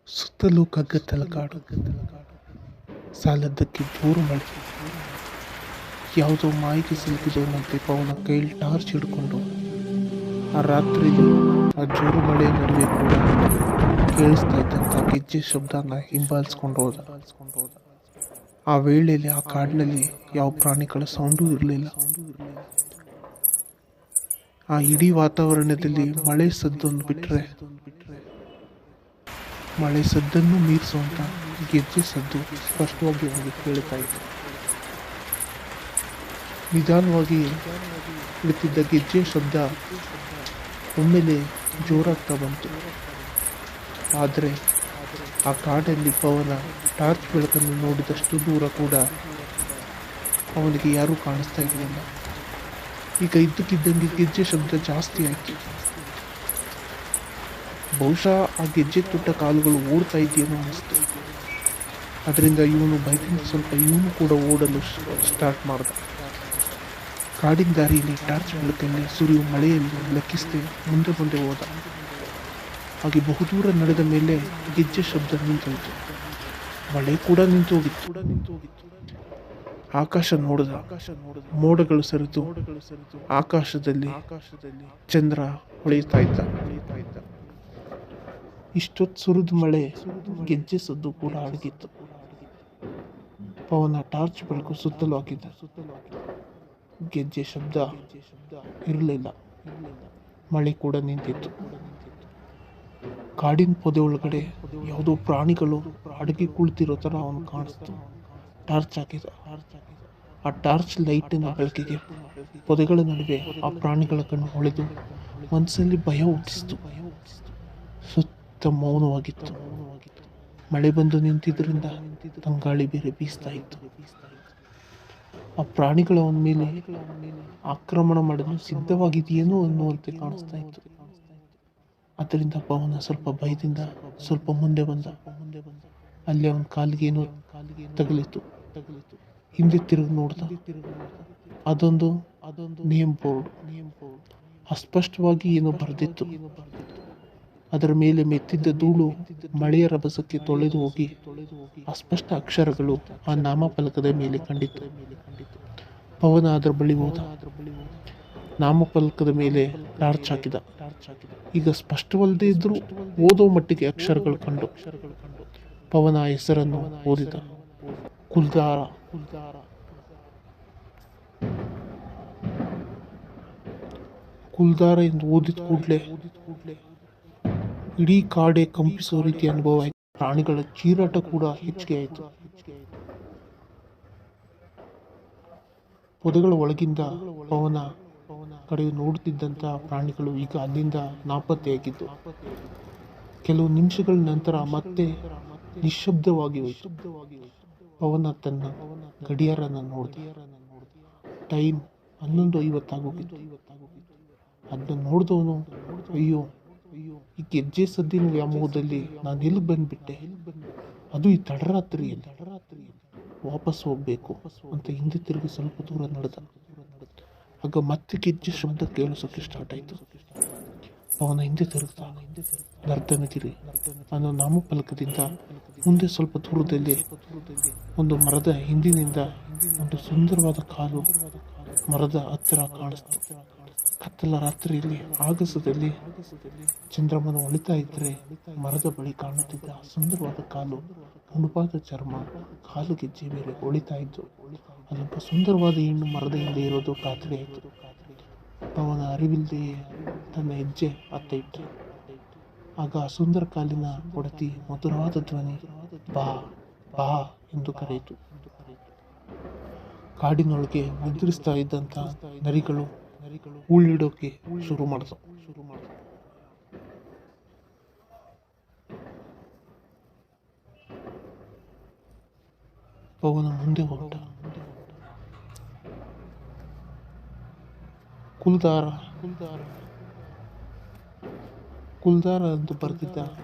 ಸುತ್ತಲೂ ಕಗ್ಗತ್ತಲ ಕಾಡು, ಸಾಲದ್ದಕ್ಕೆ ಜೋರು ಮಳೆ. ಯಾವುದೋ ಮಾಯಿಗೆ ಸಿಲುಕಿದವನಂತೆ ಪವನ ಕೈಲಿ ಟಾರ್ಚ್ ಹಿಡ್ಕೊಂಡು ಆ ರಾತ್ರಿಲಿ ಆ ಜೋರು ಮಳೆ ನಡುವೆ ಕೂಡ ಕೇಳಿಸ್ತಾ ಇದ್ದಂಥ ಗೆಜ್ಜೆ ಶಬ್ದನ ಹಿಂಬಾಲಿಸ್ಕೊಂಡು ಹೋದ. ಆ ವೇಳೆಯಲ್ಲಿ ಆ ಕಾಡಿನಲ್ಲಿ ಯಾವ ಪ್ರಾಣಿಗಳ ಸೌಂಡೂ ಇರಲಿಲ್ಲ. ಆ ಇಡೀ ವಾತಾವರಣದಲ್ಲಿ ಮಳೆ ಸದ್ದೊಂದು ಬಿಟ್ಟರೆ ಮಳೆ ಸದ್ದನ್ನು ಮೀರಿಸುವಂತ ಗೆಜ್ಜೆ ಸದ್ದು ಸ್ಪಷ್ಟವಾಗಿ ಅವನಿಗೆ ಕೇಳ್ತಾ ಇತ್ತು. ನಿಧಾನವಾಗಿ ಇಡುತ್ತಿದ್ದ ಗೆಜ್ಜೆ ಶಬ್ದ ಒಮ್ಮೆಲೆ ಜೋರಾಗ್ತಾ ಬಂತು. ಆದರೆ ಆ ಕಾಡಲ್ಲಿ ಪವನ ಟಾರ್ಚ್ ಬೆಳಕನ್ನು ನೋಡಿದಷ್ಟು ದೂರ ಕೂಡ ಅವನಿಗೆ ಯಾರೂ ಕಾಣಿಸ್ತಾ ಇರಲಿಲ್ಲ. ಈಗ ಇದ್ದಕ್ಕಿದ್ದಂಗೆ ಗೆಜ್ಜೆ ಶಬ್ದ ಜಾಸ್ತಿ ಆಯಿತು. ಬಹುಶಃ ಆ ಗೆಜ್ಜೆ ತುಟ್ಟ ಕಾಲುಗಳು ಓಡ್ತಾ ಇದೆಯೇನೋ ಅನಿಸ್ತು. ಅದರಿಂದ ಇವನು ಭಯದಿಂದ ಸ್ವಲ್ಪ ಇವನು ಕೂಡ ಓಡಲು ಸ್ಟಾರ್ಟ್ ಮಾಡ್ದ. ಕಾಡಿನ ದಾರಿಯಲ್ಲಿ ಟಾರ್ಚ್ ಬೆಳಕಲ್ಲಿ ಸುರಿಯುವ ಮಳೆಯಲ್ಲಿ ಲೆಕ್ಕಿಸದೆ ಮುಂದೆ ಮುಂದೆ ಹೋದ. ಹಾಗೆ ಬಹುದೂರ ನಡೆದ ಮೇಲೆ ಗೆಜ್ಜೆ ಶಬ್ದ ನಿಂತೋಯ್ತು. ಮಳೆ ಕೂಡ ನಿಂತೋಗಿತ್ತು. ಆಕಾಶ ನೋಡಿದ. ಮೋಡಗಳು ಸರಿದು ಆಕಾಶದಲ್ಲಿ ಚಂದ್ರ ಹೊಳೆಯುತ್ತಾ ಇದ್ದ. ಇಷ್ಟೊತ್ತು ಸುರಿದ ಮಳೆ ಗೆಜ್ಜೆ ಸದ್ದು ಕೂಡ ಅಡಗಿತ್ತು. ಪವನ ಟಾರ್ಚ್ ಬೆಳಕು ಸುತ್ತಲೂ ಹಾಕಿದ್ದ. ಗೆಜ್ಜೆ ಶಬ್ದ ಇರಲಿಲ್ಲ. ಮಳೆ ಕೂಡ ನಿಂತಿತ್ತು. ಕಾಡಿನ ಪೊದೆ ಒಳಗಡೆ ಯಾವುದೋ ಪ್ರಾಣಿಗಳು ಅಡಗಿ ಕುಳಿತಿರೋ ಥರ ಅವನು ಕಾಣಿಸ್ತು. ಟಾರ್ಚ್ ಹಾಕಿದ. ಆ ಟಾರ್ಚ್ ಲೈಟಿನ ಬೆಳಕಿಗೆ ಪೊದೆಗಳ ನಡುವೆ ಆ ಪ್ರಾಣಿಗಳ ಕಣ್ಣು ಹೊಳೆದು ಮನಸ್ಸಲ್ಲಿ ಭಯ ಹುಟ್ಟಿಸಿತು. ಸುತ್ತ ಮೌನವಾಗಿತ್ತು. ಮಳೆ ಬಂದು ನಿಂತಿದ್ದರಿಂದ ತಂಗಾಳಿ ಬೇರೆ ಬೀಸ್ತಾ ಇತ್ತು. ಆ ಪ್ರಾಣಿಗಳ ಅವನ ಮೇಲೆ ಆಕ್ರಮಣ ಮಾಡಲು ಸಿದ್ಧವಾಗಿದೆಯೇನೋ ಅನ್ನುವಂತೆ ಕಾಣಿಸ್ತಾ ಇತ್ತು. ಅದರಿಂದ ಪವನ ಸ್ವಲ್ಪ ಭಯದಿಂದ ಸ್ವಲ್ಪ ಮುಂದೆ ಬಂದ. ಅಲ್ಲಿ ಅವನ ಕಾಲಿಗೆ ಏನೋ ತಗಲಿತು. ಹಿಂದೆ ತಿರುಗಿ ನೋಡ್ದ. ಅದೊಂದು ನೇಮ್ ಬೋರ್ಡ್. ಅಸ್ಪಷ್ಟವಾಗಿ ಏನೋ ಬರೆದಿತ್ತು. ಅದರ ಮೇಲೆ ಮೆತ್ತಿದ್ದ ಧೂಳು ಮಳೆಯ ರಭಸಕ್ಕೆ ತೊಳೆದು ಹೋಗಿ ಅಸ್ಪಷ್ಟ ಅಕ್ಷರಗಳು ಆ ನಾಮಫಲಕದ ಮೇಲೆ ಕಂಡಿತು. ಪವನ ಅದರ ಬಳಿ ಹೋದ. ನಾಮಫಲಕದ ಮೇಲೆ ಟಾರ್ಚ್ ಹಾಕಿದ. ಈಗ ಸ್ಪಷ್ಟವಲ್ಲದೆ ಇದ್ರೂ ಓದೋ ಮಟ್ಟಿಗೆ ಅಕ್ಷರಗಳು ಕಂಡು ಪವನ ಹೆಸರನ್ನು ಓದಿದ. ಕುಲ್ದಾರ. ಕುಲ್ದಾರ ಎಂದು ಓದಿದ ಕೂಡಲೇ ಇಡೀ ಕಾಡೆ ಕಂಪಿಸೋ ರೀತಿ ಅನುಭವ ಆಯಿತು. ಪ್ರಾಣಿಗಳ ಚೀರಾಟ ಕೂಡ ಹೆಚ್ಚಿಗೆ ಆಯಿತು. ಪೊದೆಗಳ ಒಳಗಿಂದ ಪವನ ಕಡೆ ನೋಡುತ್ತಿದ್ದಂಥ ಪ್ರಾಣಿಗಳು ಈಗ ಅಲ್ಲಿಂದ ನಾಪತ್ತೆಯಾಗಿದ್ದು ಕೆಲವು ನಿಮಿಷಗಳ ನಂತರ ಮತ್ತೆ ನಿಶ್ಶಬ್ದವಾಗಿ ಹೋಯಿತು. ಪವನ ತನ್ನ ಗಡಿಯಾರನ ನೋಡಿದ. ಟೈಮ್ 11:50 ಆಗೋಗಿತ್ತು. ಅದನ್ನ ನೋಡಿದವನು ಅಯ್ಯೋ, ಈ ಗೆಜ್ಜೆ ಸದ್ದಿನ ವ್ಯಾಮೋಹದಲ್ಲಿ ನಾನು ಎಲ್ಲಿ ಬಂದ್ಬಿಟ್ಟೆ, ಅದು ಈ ತಡರಾತ್ರಿಯಲ್ಲಿ ವಾಪಸ್ ಹೋಗ್ಬೇಕು ಅಂತ ಹಿಂದೆ ತಿರುಗಿ ಸ್ವಲ್ಪ ದೂರ ನಡೆದ. ಆಗ ಮತ್ತೆ ಗೆಜ್ಜೆ ಶಬ್ದ ಕೇಳಿಸೋಕೆ ಸ್ಟಾರ್ಟ್ ಆಯಿತು. ಅವನ ಹಿಂದೆ ತಿರುಗ್ತಾ ನರ್ದನಗಿರಿ ಅನ್ನೋ ನಾಮಫಲಕದಿಂದ ಮುಂದೆ ಸ್ವಲ್ಪ ದೂರದಲ್ಲಿ ಒಂದು ಮರದ ಹಿಂದಿನಿಂದ ಒಂದು ಸುಂದರವಾದ ಕಾಲು ಮರದ ಹತ್ತಿರ ಕಾಣಿಸ್ತು. ಕತ್ತಲ ರಾತ್ರಿಯಲ್ಲಿ ಆಗಸದಲ್ಲಿ ಚಂದ್ರಮನ ಹೊಳಿತಾ ಇದ್ರೆ ಮರದ ಬಳಿ ಕಾಣುತ್ತಿದ್ದ ಸುಂದರವಾದ ಕಾಲು, ನುಣುಪಾದ ಚರ್ಮ, ಕಾಲು ಗೆಜ್ಜೆ ಬೇರೆ ಹೊಳಿತಾ ಇದ್ದು ಅದೊಬ್ಬ ಸುಂದರವಾದ ಹೆಣ್ಣು ಮರದ ಹಿಂದೆ ಇರೋದು ಖಾತ್ರಿ ಆಯಿತು. ಅವನ ಅರಿವಿಲ್ಲದೆಯೇ ತನ್ನ ಹೆಜ್ಜೆ ಅತ್ತ ಇಟ್ಟ. ಆಗ ಆ ಸುಂದರ ಕಾಲಿನ ಒಡತಿ ಮಧುರವಾದ ಧ್ವನಿ ಬಾ ಬಾ ಎಂದು ಕರೆಯಿತು. ಕಾಡಿನೊಳಗೆ ನಿದ್ರಿಸ್ತಾ ಇದ್ದಂಥ ನರಿಗಳು ಉಳ್ಳಿಡೋಕೆ ಶುರು ಮಾಡಿದವು. ಪವನ ಮುಂದೆ ಹೊರಟ. ಕುಲ್ದಾರ ಎಂದು ಬರೆದಿದ್ದ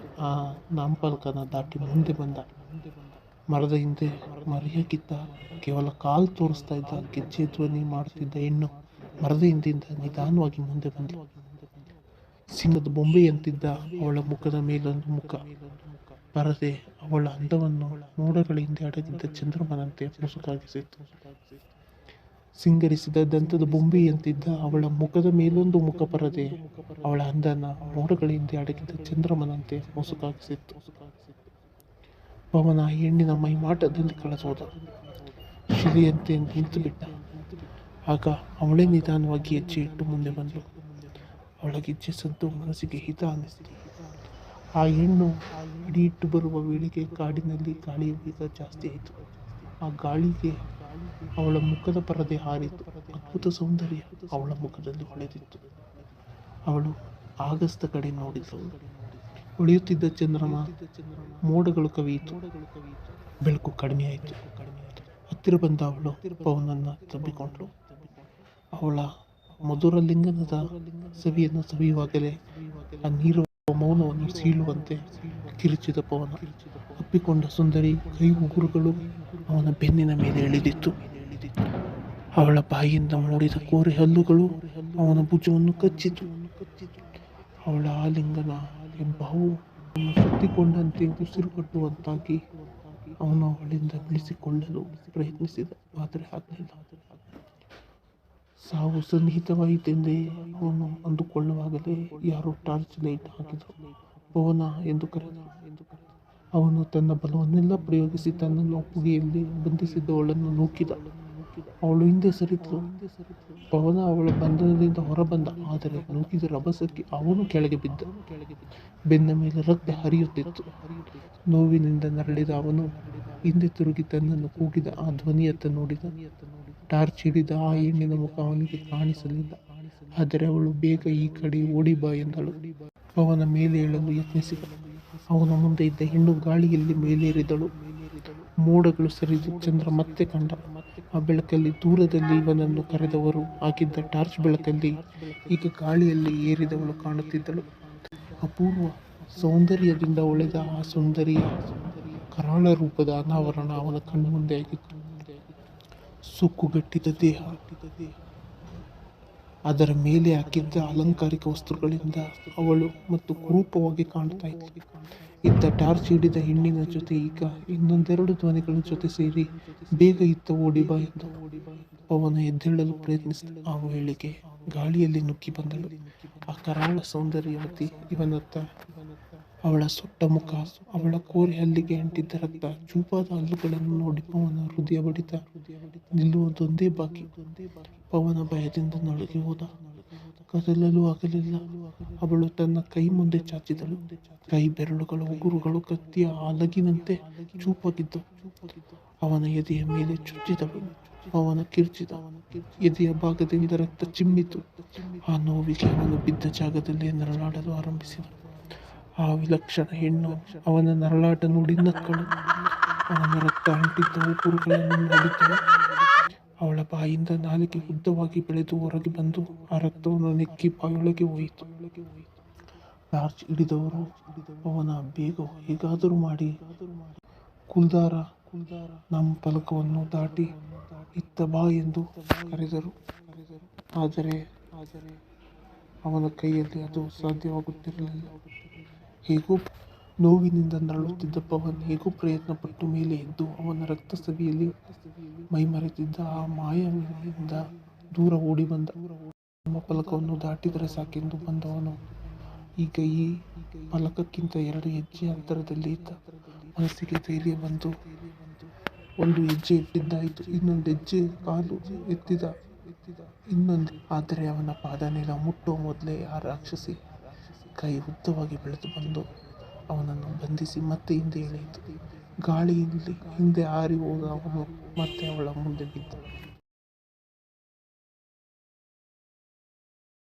ಆ ನಾಮಫಲಕನ ದಾಟಿ ಮುಂದೆ ಬಂದ. ಮರದ ಹಿಂದೆ ಮರೆಯಾಗಿದ್ದ ಕೇವಲ ಕಾಲು ತೋರಿಸ್ತಾ ಇದ್ದ ಗೆಜ್ಜೆ ಧ್ವನಿ ಮಾಡುತ್ತಿದ್ದ ಹೆಣ್ಣು ಮರದ ಹಿಂದಿಂದ ನಿಧಾನವಾಗಿ ಮುಂದೆ ಬಂದಳು. ಸಿಂಹದ ಬೊಂಬೆಯಂತಿದ್ದ ಅವಳ ಮುಖದ ಮೇಲೊಂದು ಮುಖ. ಪರದೆ ಅವಳ ಅಂದವನ್ನು ಮೋಡಗಳ ಹಿಂದೆ ಅಡಗಿದ್ದ ಚಂದ್ರಮನಂತೆ ಮುಸುಕಾಗಿಸಿತ್ತು. ಸಿಂಗರಿಸಿದ ದಂತದ ಬೊಂಬೆಯಂತಿದ್ದ ಅವಳ ಮುಖದ ಮೇಲೊಂದು ಮುಖ ಪರದೆ ಅವಳ ಅಂದನ ಮೋಡಗಳ ಹಿಂದೆ ಅಡಗಿದ್ದ ಚಂದ್ರಮನಂತೆ ಮುಸುಕಾಗಿಸಿತ್ತು. ಪವನ ಹೆಣ್ಣಿನ ಮೈಮಾಟದಲ್ಲಿ ಕಳೆದೋದ. ಶಿಲೆಯಂತೆ ನಿಂತು ಬಿಟ್ಟ. ಆಗ ಅವಳೇ ನಿಧಾನವಾಗಿ ಹೆಜ್ಜೆ ಇಟ್ಟು ಮುಂದೆ ಬಂದಳು. ಅವಳ ಗೆಜ್ಜೆ ಸದ್ದು ಮನಸ್ಸಿಗೆ ಹಿತ ಅನ್ನಿಸಿತು. ಆ ಹೆಣ್ಣು ಹಿಡಿಯಿಟ್ಟು ಬರುವ ವೇಳೆಗೆ ಕಾಡಿನಲ್ಲಿ ಗಾಳಿಯ ವೇಗ ಜಾಸ್ತಿ ಆಯಿತು. ಆ ಗಾಳಿಗೆ ಅವಳ ಮುಖದ ಪರದೆ ಹಾರಿತು. ಅದ್ಭುತ ಸೌಂದರ್ಯ ಅವಳ ಮುಖದಲ್ಲಿ ಹೊಳೆದಿತ್ತು. ಅವಳು ಆಗಸ್ತ ಕಡೆ ನೋಡಿದಳು. ಹೊಳೆಯುತ್ತಿದ್ದ ಚಂದ್ರಮ ಮೋಡಗಳು ಕವಿಯಿತು. ಬೆಳಕು ಕಡಿಮೆಯಾಯಿತು. ಹತ್ತಿರ ಬಂದ ಅವಳು ಪವನನ್ನ ತಬ್ಬಿಕೊಂಡಳು. ಅವಳ ಮಧುರ ಲಿಂಗನದ ಸವಿಯನ್ನು ಸವಿಯುವಾಗಲೇ ಆ ನೀರು ಮೌನವನ್ನು ಸೀಳುವಂತೆ ಕಿರುಚಿದ ಪವನ. ಅಪ್ಪಿಕೊಂಡ ಸುಂದರಿ ಕೈ ಉಗುರುಗಳು ಅವನ ಬೆನ್ನಿನ ಮೇಲೆ ಇಳಿದಿತ್ತು. ಅವಳ ಬಾಯಿಯಿಂದ ಮೂಡಿದ ಕೋರೆ ಹಲ್ಲುಗಳು ಅವನ ಭುಜವನ್ನು ಕಚ್ಚಿತು. ಅವಳ ಆಲಿಂಗನ ಹೆಬ್ಬಾವು ಸುತ್ತಿಕೊಂಡಂತೆ ಉಸಿರು ಕಟ್ಟುವಂತಾಗಿ ಅವನು ಅವಳಿಂದ ಬಿಡಿಸಿಕೊಳ್ಳಲು ಪ್ರಯತ್ನಿಸಿದ. ಆದರೆ ಆಗಲಿಲ್ಲ. ಸಾವು ಸನ್ನಿಹಿತವಾಯಿತೆಂದೇ ಅವನು ಅಂದುಕೊಳ್ಳುವಾಗಲೇ ಯಾರೋ ಟಾರ್ಚ್ ಲೈಟ್ ಹಾಕಿದರು. ಪವನ ಎಂದು ಕರೆದ. ಅವನು ತನ್ನ ಬಲವನ್ನೆಲ್ಲ ಪ್ರಯೋಗಿಸಿ ತನ್ನನ್ನು ಒಪ್ಪುಗೆಯಲ್ಲಿ ಬಂಧಿಸಿದ್ದವಳನ್ನು ನೂಕಿದ. ಅವಳು ಹಿಂದೆ ಸರಿದಳು. ಪವನ ಅವಳ ಬಂಧನದಿಂದ ಹೊರಬಂದ. ಆದರೆ ನೂಕಿದ ರಭಸಕ್ಕೆ ಅವನು ಕೆಳಗೆ ಬಿದ್ದ. ಬೆನ್ನ ಮೇಲೆ ರಕ್ತ ಹರಿಯುತ್ತಿತ್ತು. ನೋವಿನಿಂದ ನರಳಿದ ಅವನು ಹಿಂದೆ ತಿರುಗಿ ತನ್ನನ್ನು ಕೂಗಿದ. ಆ ಧ್ವನಿಯತ್ತ ನೋಡಿದ. ಟಾರ್ಚ್ ಹಿಡಿದ ಆ ಹೆಣ್ಣಿನ ಮುಖ ಅವನಿಗೆ ಕಾಣಿಸಲಿಲ್ಲ. ಆದರೆ ಅವಳು ಬೇಗ ಈ ಕಡೆ ಓಡಿ ಬಾ ಎಂದಳು. ಪವನ ಮೇಲೆ ಏಳಲು ಯತ್ನಿಸಿದ. ಅವನ ಮುಂದೆ ಇದ್ದ ಹೆಣ್ಣು ಗಾಳಿಯಲ್ಲಿ ಮೇಲೇರಿದಳು. ಮೋಡಗಳು ಸರಿದು ಚಂದ್ರ ಮತ್ತೆ ಕಂಡ. ಆ ಬೆಳಕಲ್ಲಿ ದೂರದಲ್ಲಿ ಇವನನ್ನು ಕರೆದವರು ಹಾಕಿದ್ದ ಟಾರ್ಚ್ ಬೆಳಕಲ್ಲಿ ಈಗ ಗಾಳಿಯಲ್ಲಿ ಏರಿದವಳು ಕಾಣುತ್ತಿದ್ದಳು. ಅಪೂರ್ವ ಸೌಂದರ್ಯದಿಂದ ಹೊಳೆದ ಆ ಸುಂದರಿಯ ಕರಾಳ ರೂಪದ ಅನಾವರಣ ಅವನ ಕಣ್ಣು ಮುಂದೆ ಆಗಿತ್ತು. ಸುಕ್ಕುಗಟ್ಟಿದ ದೇಹ, ಅದರ ಮೇಲೆ ಹಾಕಿದ್ದ ಅಲಂಕಾರಿಕ ವಸ್ತುಗಳಿಂದ ಅವಳು ಮತ್ತು ಕುರೂಪವಾಗಿ ಕಾಣ್ತಾ ಇದ್ದ ಟಾರ್ಚ್ ಹಿಡಿದ ಹೆಣ್ಣಿನ ಜೊತೆ ಈಗ ಇನ್ನೊಂದೆರಡು ಧ್ವನಿಗಳ ಜೊತೆ ಸೇರಿ ಬೇಗ ಇತ್ತ ಓಡಿ ಬಾ ಎಂದು ಪವನ ಎದ್ದೇಳಲು ಪ್ರಯತ್ನಿಸಿದ. ಆ ವೇಳೆಗೆ ಗಾಳಿಯಲ್ಲಿ ನುಗ್ಗಿ ಬಂದಳು ಆ ಕರಾಳ ಸೌಂದರ್ಯವತಿ ಇವನತ್ತ. ಅವಳ ಸೊಟ್ಟ ಮುಖ, ಅವಳ ಕೋರೆ ಹಲ್ಲಿಗೆ ಅಂಟಿದ್ದ ರಕ್ತ, ಚೂಪಾದ ಹಲ್ಲುಗಳನ್ನು ನೋಡಿ ಪವನ ಹೃದಯ ಬಡಿತ ನಿಲ್ಲುವುದೊಂದೇ ಬಾಕಿ. ಪವನ ಭಯದಿಂದ ನಡುಗಿ ಹೋದ. ಕದಲಲು ಆಗಲಿಲ್ಲ. ಅವಳು ತನ್ನ ಕೈ ಮುಂದೆ ಚಾಚಿದಳು. ಕೈ ಬೆರಳುಗಳ ಉಗುರುಗಳು ಕತ್ತಿಯ ಹಲಗಿನಂತೆ ಚೂಪಾಗಿದ್ದವು. ಅವನ ಎದೆಯ ಮೇಲೆ ಚುಚ್ಚಿದಳು. ಅವನ ಕಿರ್ಚಿದ. ಎದೆಯ ಭಾಗದಿಂದ ರಕ್ತ ಚಿಮ್ಮಿತು. ಆ ನೋವಿಗೆ ಅವನು ಬಿದ್ದ ಜಾಗದಲ್ಲೇ ನರಳಾಡಲು ಆರಂಭಿಸಿದ. ಆ ವಿಲಕ್ಷಣ ಹೆಣ್ಣು ಅವನ ನರಳಾಟ ನೋಡಿ ನಕ್ಕಳು. ಅವನ ರಕ್ತ ಅಂಟಿದ್ದ ಉಗುರುಗಳನ್ನು ನೋಡಿದ್ದಳು. ಅವಳ ಬಾಯಿಂದ ನಾಲಿಗೆ ಉದ್ದವಾಗಿ ಬೆಳೆದು ಹೊರಗೆ ಬಂದು ಆ ರಕ್ತವನ್ನು ನೆಕ್ಕಿ ಬಾಯೊಳಗೆ ಹೋಯಿತು. ಟಾರ್ಚ್ ಹಿಡಿದವರು ಅವನ ಬೇಗ ಹೇಗಾದರೂ ಮಾಡಿ ಕುಲ್ದಾರ ನಮ್ಮ ಫಲಕವನ್ನು ದಾಟಿ ಇತ್ತ ಬಾ ಎಂದು ಕರೆದರು. ಆದರೆ ಅವನ ಕೈಯಲ್ಲಿ ಅದು ಸಾಧ್ಯವಾಗುತ್ತಿರಲಿಲ್ಲ. ಹೇಗೋ ನೋವಿನಿಂದ ನರಳುತ್ತಿದ್ದ ಪವನ್ ಹೇಗೋ ಪ್ರಯತ್ನಪಟ್ಟು ಮೇಲೆ ಎದ್ದು ಅವನ ರಕ್ತ ಸವಿಯಲ್ಲಿ ಮೈಮರೆತಿದ್ದ ಆ ಮಾಯವಿನಿಂದ ದೂರ ಓಡಿ ಬಂದ. ನಮ್ಮ ಫಲಕವನ್ನು ದಾಟಿದರೆ ಸಾಕೆಂದು ಬಂದವನು ಈಗ ಈ ಫಲಕಕ್ಕಿಂತ 2 ಹೆಜ್ಜೆ ಅಂತರದಲ್ಲಿ ಇದ್ದ. ಮನಸ್ಸಿಗೆ ಧೈರ್ಯ ಬಂದು ಒಂದು ಹೆಜ್ಜೆ ಇಟ್ಟಿದ್ದಾಯಿತು. ಇನ್ನೊಂದು ಹೆಜ್ಜೆ ಕಾಲು ಎತ್ತಿದ. ಆದರೆ ಅವನ ಪಾದ ನೆಲ ಮುಟ್ಟುವ ಮೊದಲೇ ಆ ರಾಕ್ಷಸಿ ಕೈ ಉದ್ದವಾಗಿ ಬೆಳೆದು ಬಂದು ಅವನನ್ನು ಬಂಧಿಸಿ ಮತ್ತೆ ಹಿಂದೆ ಎಳೆಯಿತು. ಗಾಳಿಯಲ್ಲಿ ಹಿಂದೆ ಹಾರಿ ಹೋದ ಅವನು ಮತ್ತೆ ಅವಳ ಮುಂದೆ ಬಿದ್ದ.